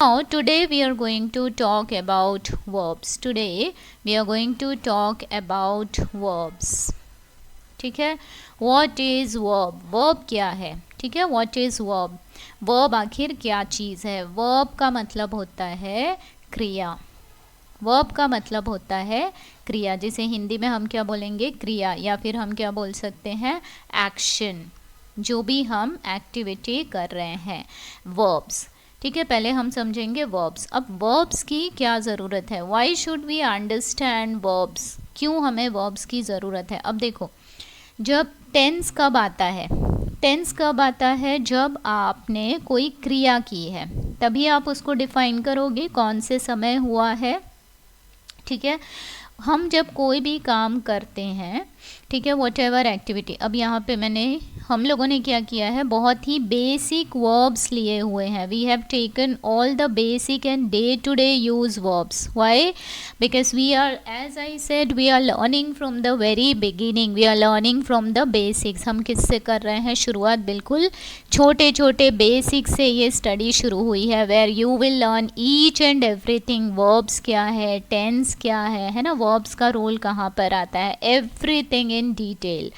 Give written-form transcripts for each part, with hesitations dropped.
Now today we are going to talk about verbs. Today we are going to talk about verbs. ठीक है, What is verb? Verb क्या है? ठीक है, What is verb? Verb आखिर क्या चीज़ है? Verb का मतलब होता है क्रिया. वर्ब का मतलब होता है क्रिया, जिसे हिंदी में हम क्या बोलेंगे, क्रिया, या फिर हम क्या बोल सकते हैं, एक्शन, जो भी हम एक्टिविटी कर रहे हैं, वर्ब्स. ठीक है, पहले हम समझेंगे वर्ब्स. अब वर्ब्स की क्या ज़रूरत है, why should we understand verbs, क्यों हमें वर्ब्स की ज़रूरत है. अब देखो, जब टेंस कब आता है, टेंस कब आता है, जब आपने कोई क्रिया की है, तभी आप उसको डिफाइन करोगे कौन से समय हुआ है. ठीक है, हम जब कोई भी काम करते हैं, ठीक है, वॉट एवर एक्टिविटी. अब यहाँ पे हम लोगों ने क्या किया है, बहुत ही बेसिक वर्ब्स लिए हुए हैं. We have taken all the basic and day to day use verbs. Why? Because we are, as I said, we are learning from the very beginning, we are learning from the basics. हम किससे कर रहे हैं शुरुआत, बिल्कुल छोटे छोटे basic से ये स्टडी शुरू हुई है, where you will learn each and everything. Verbs क्या है, टेंस क्या है ना, वर्ब्स का रोल कहाँ पर आता है, एवरीथिंग इन डिटेल.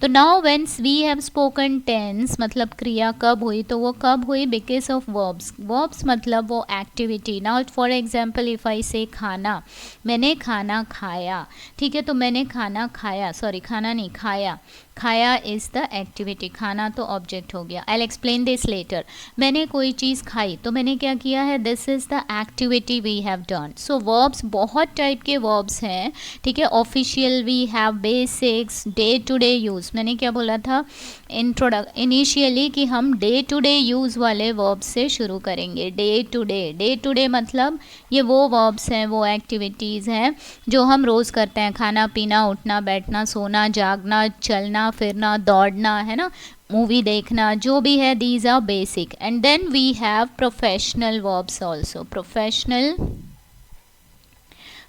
तो now when's we have spoken tense, मतलब क्रिया कब हुई, तो वो कब हुई, बिकॉज ऑफ वर्ब्स. वर्ब्स मतलब वो activity. Now for example if I से खाना, मैंने खाना खाया. ठीक है, तो मैंने खाना खाया, सॉरी खाना नहीं खाया, खाया इज़ द एक्टिविटी, खाना तो ऑब्जेक्ट हो गया. I explain this later. मैंने कोई चीज़ खाई, तो मैंने क्या किया है, this is the activity we have done. So verbs बहुत टाइप के वर्ब्स हैं. ठीक है, official we have, basics, day to day use. मैंने क्या बोला था इनिशियली कि हम डे टू डे यूज़ वाले वर्ब्स से शुरू करेंगे. Day to day, day to day मतलब ये वो वर्ब्स हैं, वो एक्टिविटीज़ हैं जो हम रोज़ करते हैं. खाना पीना, उठना बैठना, सोना जागना, चलना फिरना, दौड़ना, है ना, मूवी देखना, जो भी है, these are basic. And then we have professional verbs also.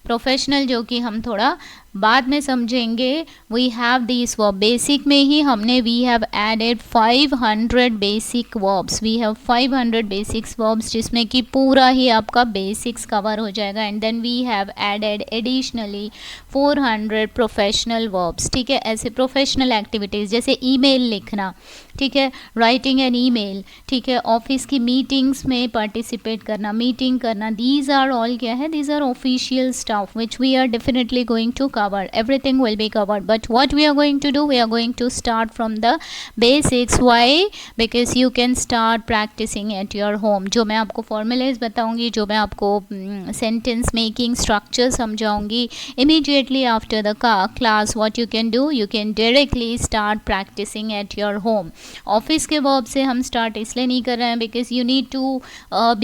Professional जो कि हम थोड़ा बाद में समझेंगे. We have this verb. Basic में ही हमने we have added 500 basic verbs. We have 500 basics verbs, जिसमें कि पूरा ही आपका बेसिक्स कवर हो जाएगा. And then we have added additionally 400 professional verbs. ठीक है, ऐसे प्रोफेशनल एक्टिविटीज़ जैसे ईमेल लिखना, ठीक है, राइटिंग एन ईमेल, ठीक है, ऑफिस की मीटिंग्स में पार्टिसिपेट करना, मीटिंग करना, दीज आर ऑल क्या है, these are official stuff which we are definitely going to cover. Everything will be covered, but what we are going to do, we are going to start from the basics. Why? Because you can start practicing at your home. जो मैं आपको formulas बताऊंगी, जो मैं आपको sentence making structure समझाऊंगी, immediately after the class what you can do, you can directly start practicing at your home. Office के verb से हम start इसलिए नहीं कर रहे हैं because you need to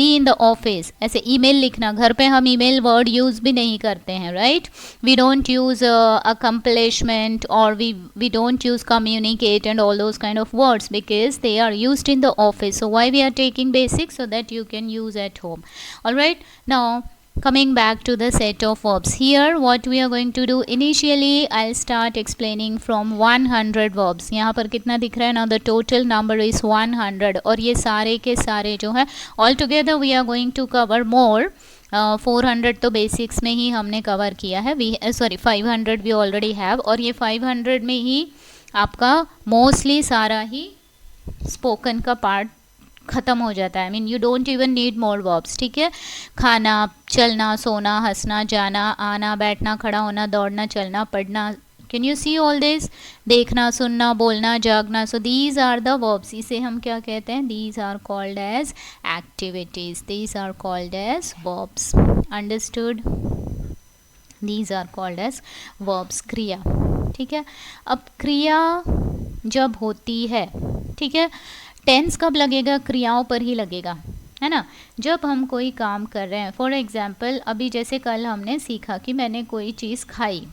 be in the office. ऐसे email लिखना, घर पे हम email word use भी नहीं करते हैं, right? We don't use accomplishment, or we don't use communicate and all those kind of words because they are used in the office. So why we are taking basics, so that you can use at home. All right, now coming back to the set of verbs. Here what we are going to do, initially I'll start explaining from 100 verbs. यहाँ पर कितना दिख रहा है ना, the total number is 100. और ये सारे के सारे जो है all together we are going to cover more. 400 तो बेसिक्स में ही हमने कवर किया है, 500 वी ऑलरेडी हैव. और ये 500 में ही आपका मोस्टली सारा ही स्पोकन का पार्ट ख़त्म हो जाता है. I mean you don't even need more verbs. ठीक है, खाना, चलना, सोना, हंसना, जाना, आना, बैठना, खड़ा होना, दौड़ना, चलना, पढ़ना. Can you see all this, देखना, सुनना, बोलना, जागना. So these are the verbs. इसे हम क्या कहते हैं, these are called as activities. These are called as verbs. Understood? These are called as verbs, क्रिया. ठीक है, अब क्रिया जब होती है, ठीक है, टेंस कब लगेगा, क्रियाओं पर ही लगेगा, है ना, जब हम कोई काम कर रहे हैं. फॉर एग्जाम्पल अभी जैसे कल हमने सीखा कि मैंने कोई चीज़ खाई.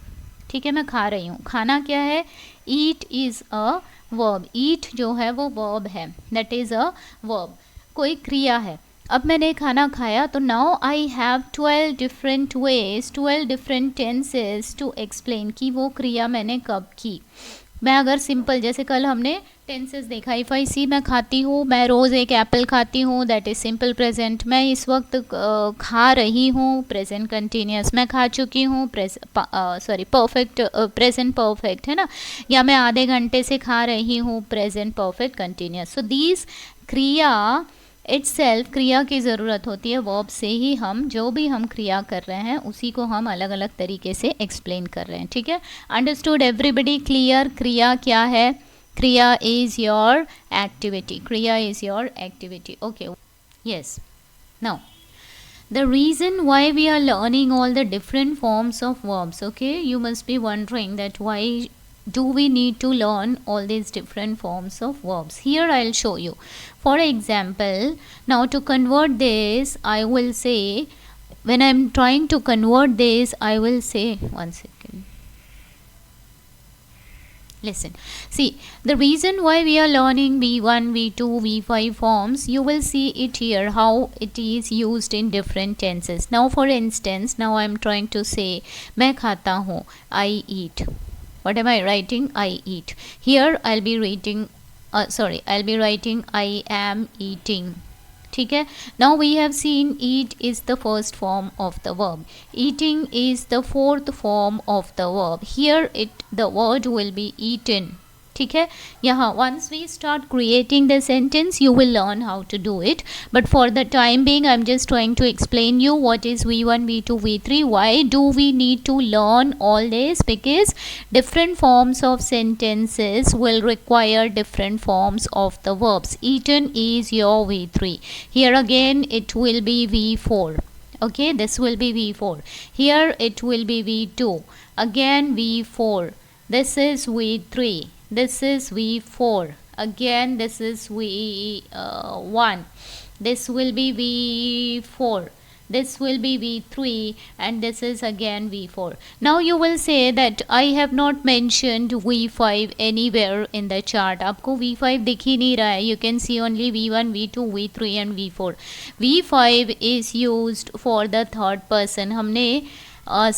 ठीक है, मैं खा रही हूँ. खाना क्या है, ईट इज़ अ वर्ब. ईट जो है वो वर्ब है, दैट इज़ अ वर्ब, कोई क्रिया है. अब मैंने खाना खाया, तो now I have 12 different ways, 12 different tenses to explain कि वो क्रिया मैंने कब की. मैं अगर सिंपल, जैसे कल हमने टेंसेस देखा, इफ़ आई सी, मैं खाती हूँ, मैं रोज़ एक एप्पल खाती हूँ, दैट इज़ सिंपल प्रेजेंट। मैं इस वक्त खा रही हूँ, प्रेजेंट कंटिन्यूस। मैं खा चुकी हूँ, परफेक्ट, प्रेजेंट परफेक्ट है ना। या मैं आधे घंटे से खा रही हूँ, present perfect continuous. So these क्रिया इटसेल्फ, क्रिया की ज़रूरत होती है, वर्ब से ही हम जो भी हम क्रिया कर रहे हैं उसी को हम अलग अलग तरीके से एक्सप्लेन कर रहे हैं, ठीक है। Understood everybody, clear? क्रिया क्या है? क्रिया इज योर एक्टिविटी, क्रिया is your activity, okay, yes. Now the reason why we are learning all the different forms of verbs, okay, you must be wondering that why do we need to learn all these different forms of verbs. Here I'll show you. For example, now to convert this, I will say, when I'm trying to convert this, I will say, one second, listen, see, the reason why we are learning v1, v2, v5 forms, you will see it here how it is used in different tenses. Now for instance, now I am trying to say मैं खाता हूँ, I eat. What am I writing? I eat. Here I'll be writing I'll be writing I am eating, ठीक है. Now we have seen eat is the first form of the verb, eating is the fourth form of the verb. Here the word will be eaten, ठीक है. यहाँ once we start creating the sentence, you will learn how to do it, but for the time being I'm just trying to explain you what is v1, v2, v3. Why do we need to learn all this? Because different forms of sentences will require different forms of the verbs. Eaten is your v3. Here again it will be v4, okay, this will be v4. Here it will be v2, again v4. This is v3, this is v4, again this is v1, this will be v4, this will be v3, and this is again v4. Now you will say that I have not mentioned v5 anywhere in the chart. आपको v5 दिख ही नहीं रहा है. You can see only v1, v2, v3 and v4. v5 is used for the third person. हमने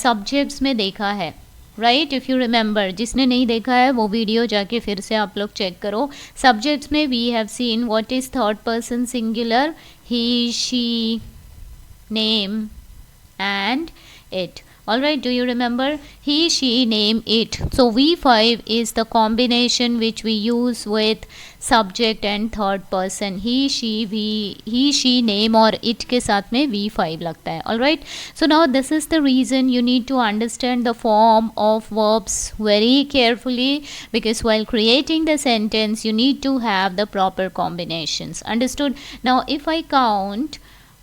subjects में देखा है, right. If you remember, जिसने नहीं देखा है वो वीडियो जाके फिर से आप लोग चेक करो. सब्जेक्ट्स में we have seen what is third person singular, he, she, name and it. All right, do you remember? He, she, name, it. So v5 is the combination which we use with subject and third person. He, she, name और it के साथ में v5 लगता है. All right, so now this is the reason you need to understand the form of verbs very carefully, because while creating the sentence you need to have the proper combinations. Understood? Now if I count,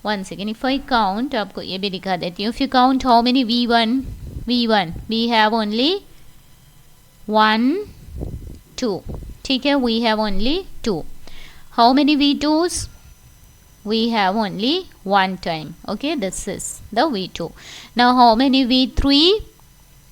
once again, if I count, आपको ये भी दिखा देती हूँ. If you count how many v1, we have only 1, 2, ठीक है, we have only 2. How many v2s? We have only 1 time, okay, this is the v2. Now how many v3?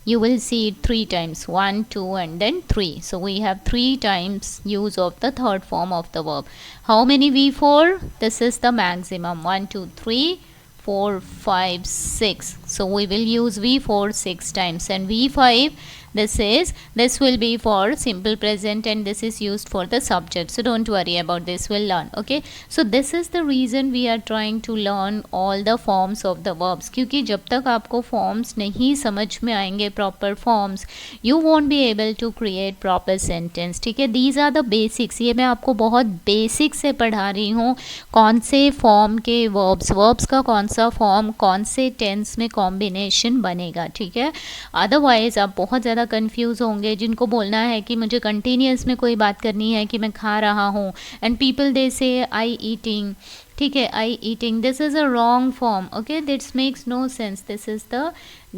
You will see it 3 times, 1, 2 and then 3. So we have 3 times use of the third form of the verb. How many v4? This is the maximum, 1, 2, 3, 4, 5, 6. So we will use v4 6 times, and v5, this will be for simple present, and this is used for the subject. So don't worry about this, we'll learn, okay. So this is the reason we are trying to learn all the forms of the verbs, क्योंकि जब तक आपको forms नहीं समझ में आएंगे, proper forms, you won't be able to create proper sentence, ठीक है. These are the basics. ये मैं आपको बहुत basic से पढ़ा रही हूँ, कौन से form के verbs का कौन सा form, कौन से tense में combination बनेगा, ठीक है. Otherwise आप बहुत ज़्यादा कंफ्यूज होंगे. जिनको बोलना है कि मुझे कंटिन्यूस में कोई बात करनी है कि मैं खा रहा हूँ, एंड पीपल दे से आई ईटिंग, ठीक है, I eating, this is a wrong form, okay, this makes no sense. This is the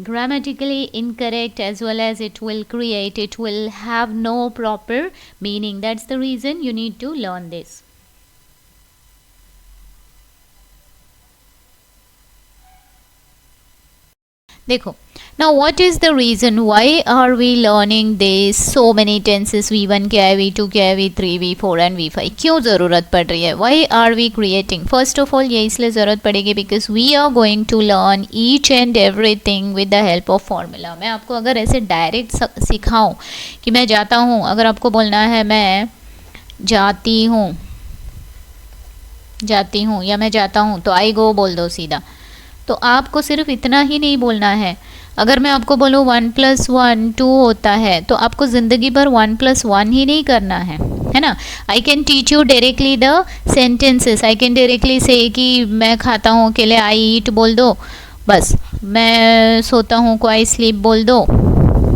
grammatically incorrect, as well as it will have no proper meaning. That's the reason you need to learn this. देखो, Now what is the reason why are we learning this so many tenses? V1 क्या है, V2 क्या है, V3, V4 and V5 क्यों ज़रूरत पड़ रही है? Why are we creating? First of all ये इसलिए ज़रूरत पड़ेगी because we are going to learn each and everything with the help of formula. मैं आपको अगर ऐसे डायरेक्ट सिखाऊं कि मैं जाता हूँ, अगर आपको बोलना है मैं जाती हूँ या मैं जाता हूँ तो आई गो बोल दो सीधा. तो आपको सिर्फ इतना ही नहीं बोलना है. अगर मैं आपको बोलूँ 1 + 1 2 होता है तो आपको ज़िंदगी भर 1 + 1 ही नहीं करना है ना. I can teach you directly the sentences. I can directly से कि मैं खाता हूँ अकेले आई ईट बोल दो, बस. मैं सोता हूँ को आई स्लीप बोल दो,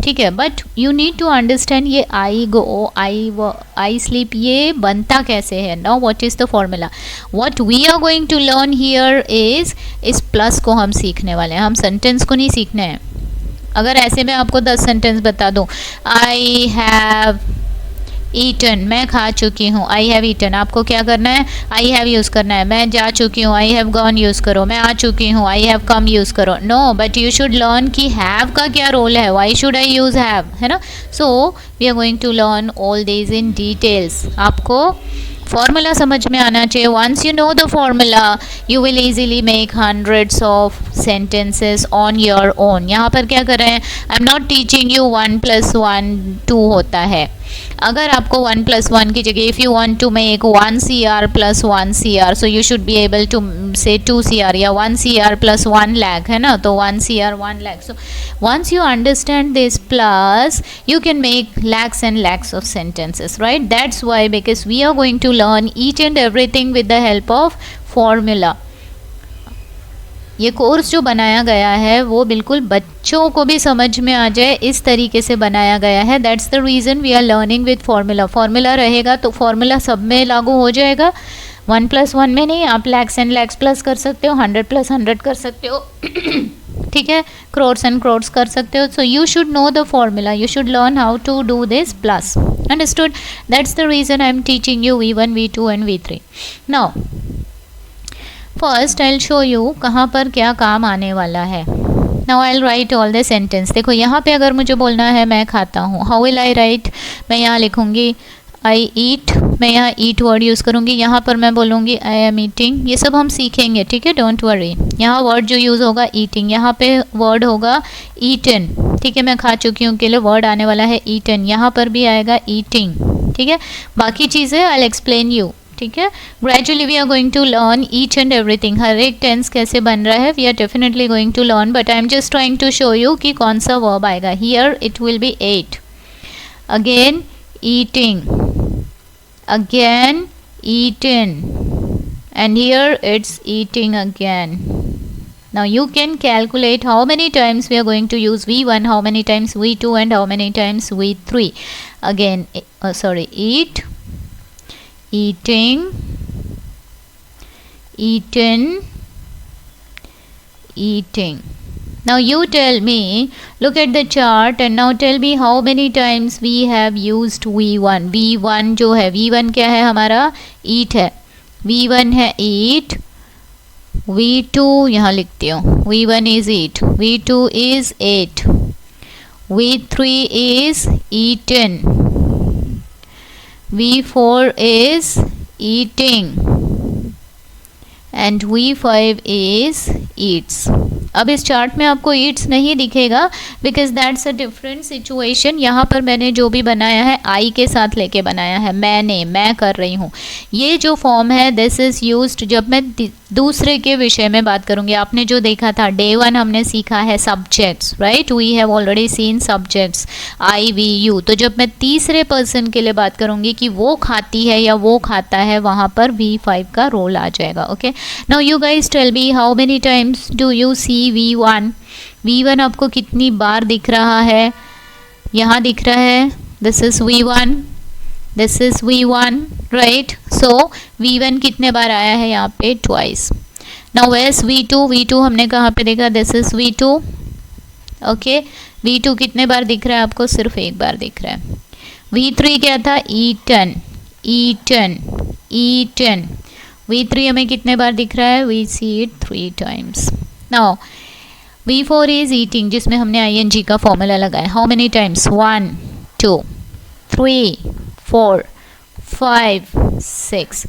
ठीक है. But you need to understand ये आई गो आई स्लीप ये बनता कैसे है. Now what is the formula. What we are going to learn here is इस प्लस को हम सीखने वाले हैं. हम सेंटेंस को नहीं सीखने हैं. अगर ऐसे में आपको 10 सेंटेंस बता दूं, आई हैव ईटन मैं खा चुकी हूँ, आई हैव ईटन. आपको क्या करना है, आई हैव यूज़ करना है. मैं जा चुकी हूँ, आई हैव गॉन यूज़ करो. मैं आ चुकी हूँ, आई हैव कम यूज़ करो. No, but you should learn कि हैव का क्या रोल है. Why should I use have, है ना. So we are going to learn all these in details. आपको फॉर्मूला समझ में आना चाहिए. Once you know the formula you will easily make hundreds of sentences on your own. यहाँ पर क्या कर रहे हैं, I am not teaching you 1 + 1 2 होता है. अगर आपको 1 + 1 की जगह if you want to make 1 CR + 1 CR so you should be able to say 2 CR या 1 CR + 1 lakh, है ना. तो 1 CR 1 lakh. So once you understand this plus you can make lakhs and lakhs of sentences, right? That's why, because we are going to learn each and everything with the help of formula. ये course जो बनाया गया है वो बिल्कुल बच्चों को भी समझ में आ जाए इस तरीके से बनाया गया है. That's the reason we are learning with formula. Formula रहेगा तो फॉर्मूला सब में लागू हो जाएगा. 1 + 1 में नहीं, आप लैक्स एंड लैक्स प्लस कर सकते हो, 100 + 100 कर सकते हो, ठीक है, क्रोड्स एंड क्रोड्स कर सकते हो. So you should know the formula, you should learn how to do this plus. Understood. That's the reason I am teaching you V1 V2 and V3. Now first I will show you कहाँ पर क्या काम आने वाला है. Now I will write all the sentence. देखो यहाँ पे अगर मुझे बोलना है मैं खाता हूँ, हाउ विल आई राइट. मैं यहाँ लिखूँगी आई ईट. मैं यहाँ ईट वर्ड यूज़ करूँगी. यहाँ पर मैं बोलूँगी आई एम ईटिंग. ये सब हम सीखेंगे, ठीक है, डोंट वरी. यहाँ वर्ड जो यूज़ होगा ईटिंग, यहाँ पे वर्ड होगा ईटन, ठीक है. मैं खा चुकी हूँ के लिए वर्ड आने वाला है ईटन. यहाँ पर भी आएगा ईटिंग, ठीक है. बाकी चीज़ें आई विल एक्सप्लेन यू, ठीक है. Gradually we are going to learn each and everything. हर एक टेंस कैसे बन रहा है we are definitely going to learn. But I am just trying to show you कि कौन सा वर्ब आएगा. Here it will be ate. Again eating, again eaten, and here it's eating again. Now you can calculate how many times we are going to use V1, how many times V2 and how many times V3. Again, eat, eating, eaten, eating. Now you tell me, look at the chart and now tell me how many times we have used V1. V1 जो है, V1 क्या है हमारा, eat है. V1 है eat. V2 यहाँ लिखती हूँ, V1 is eat, V2 is ate, V3 is eaten, V4 is eating and V5 is eats. अब इस चार्ट में आपको ईट्स नहीं दिखेगा because that's a different situation. यहाँ पर मैंने जो भी बनाया है आई के साथ लेके बनाया है. मैं कर रही हूँ. ये जो फॉर्म है दिस इज़ यूज्ड जब मैं दूसरे के विषय में बात करूँगी. आपने जो देखा था डे 1 हमने सीखा है subjects, right. We have already seen subjects I we you. तो जब मैं तीसरे पर्सन के लिए बात करूँगी कि वो खाती है या वो खाता है, वहाँ पर V5 का रोल आ जाएगा. Okay. Now you guys tell me how many times do you see V1. V1 आपको कितनी बार दिख रहा है, यहाँ दिख रहा है. This is V1, this is V1, right. So V1 कितने बार आया है यहाँ पे, ट्वाइस. नाउ वेयर्स V2 हमने कहाँ पे देखा, this is V2. Okay. V2 कितने बार दिख रहा है आपको, सिर्फ एक बार दिख रहा है. V3 क्या था, ईटन, ईटन, ईटन. V3 हमें कितने बार दिख रहा है, we see it 3 times. Now V4 is eating, जिसमें हमने ing का फॉर्मूला लगाया. How many times? 1 2 3 4 5 6.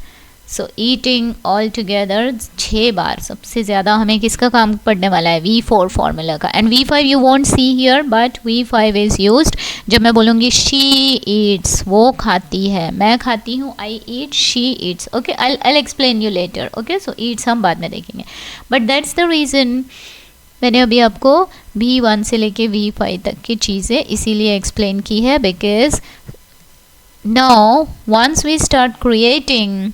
So eating all together 6 बार. सबसे ज़्यादा हमें किसका काम पड़ने वाला है? V4 फॉर्मूला का. And V5 you want see here, but V5 is used जब मैं बोलूँगी शी ईट्स, वो खाती है. मैं खाती हूँ, I eat, she eats. Okay, I explain you later. Okay, so eats हम बाद में देखेंगे. बट दैट्स द रीज़न मैंने अभी आपको V1 से लेके V5 तक की चीज़ें इसीलिए एक्सप्लेन की है, because now once we start creating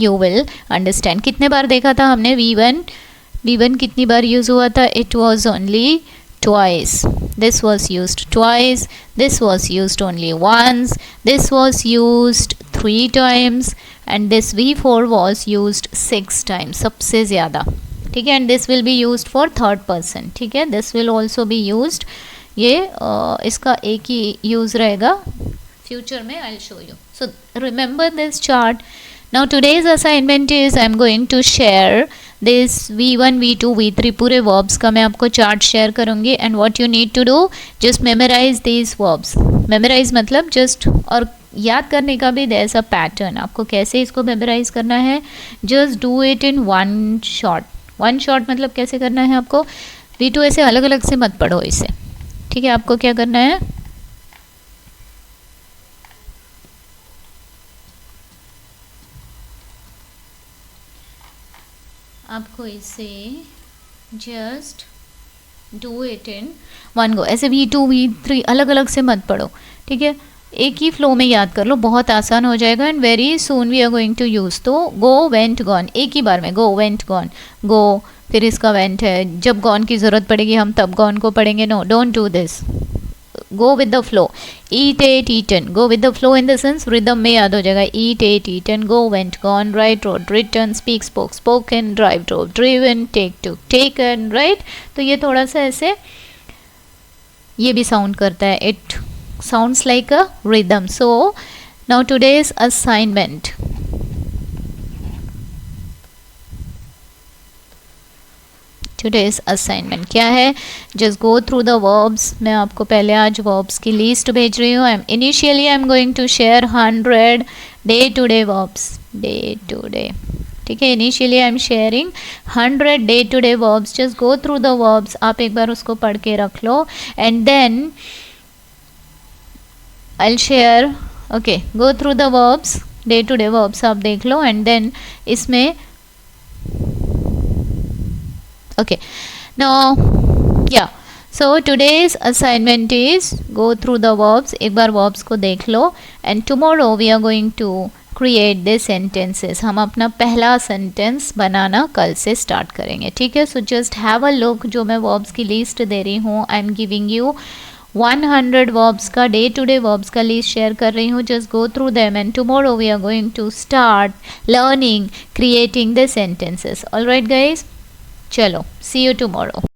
you will understand. कितने बार देखा था हमने V1 कितनी बार यूज़ हुआ था? It was only twice. This was used twice. This was used only once. This was used 3 times. And this V4 was used 6 times. सबसे ज़्यादा. ठीक है. And this will be used for third person. ठीक है. This will also be used. ये इसका एक ही use रहेगा. Future में I'll show you. So remember this chart. Now today's assignment is I am going to share this V1, V2, V3 पूरे verbs का मैं आपको चार्ट शेयर करूँगी. and what you need to do, just memorize these verbs. memorize मतलब just, और याद करने का भी there's a pattern. आपको कैसे इसको memorize करना है? just do it in one shot. one shot मतलब कैसे करना है आपको? V2 ऐसे अलग अलग से मत पढ़ो इसे. ठीक है, आपको क्या करना है? आपको इसे just do it in one go. ऐसे V2 V3 अलग अलग से मत पढ़ो. ठीक है, एक ही फ्लो में याद कर लो, बहुत आसान हो जाएगा. And very soon we are going to use. तो गो वेंट गॉन एक ही बार में. गो वेंट गॉन, गो फिर इसका वेंट है. जब गॉन की ज़रूरत पड़ेगी हम तब गॉन को पढ़ेंगे. No, don't do this. go with the flow. eat, ate, eaten. go with the flow in the sense rhythm में याद हो जाएगा. eat, ate, eaten. go, went, gone. write, wrote, written. speak, spoke, spoken. drive, drove, driven. take, took, taken. right. तो ये थोड़ा सा ऐसे ये भी साउंड करता है. it sounds like a rhythm. so now today's assignment. today's assignment क्या है? just go through the verbs. मैं आपको पहले आज verbs की लिस्ट भेज रही हूँ. initially I'm going to share 100 day to day verbs. day to day. ठीक है, initially I'm sharing 100 day to day verbs. just go through the verbs. आप एक बार उसको पढ़ के रख लो. and then I'll share. okay, go through the verbs. day to day verbs आप देख लो. and then इसमें okay, now yeah, so today's assignment is go through the verbs. एक बार verbs को देख लो. and tomorrow we are going to create the sentences. हम अपना पहला sentence बनाना कल से start करेंगे. ठीक है, so just have a look. जो मैं verbs की list दे रही हूँ, I am giving you 100 verbs का day to day verbs का list share कर रही हूँ. just go through them and tomorrow we are going to start learning creating the sentences. all right guys, चलो, see you tomorrow.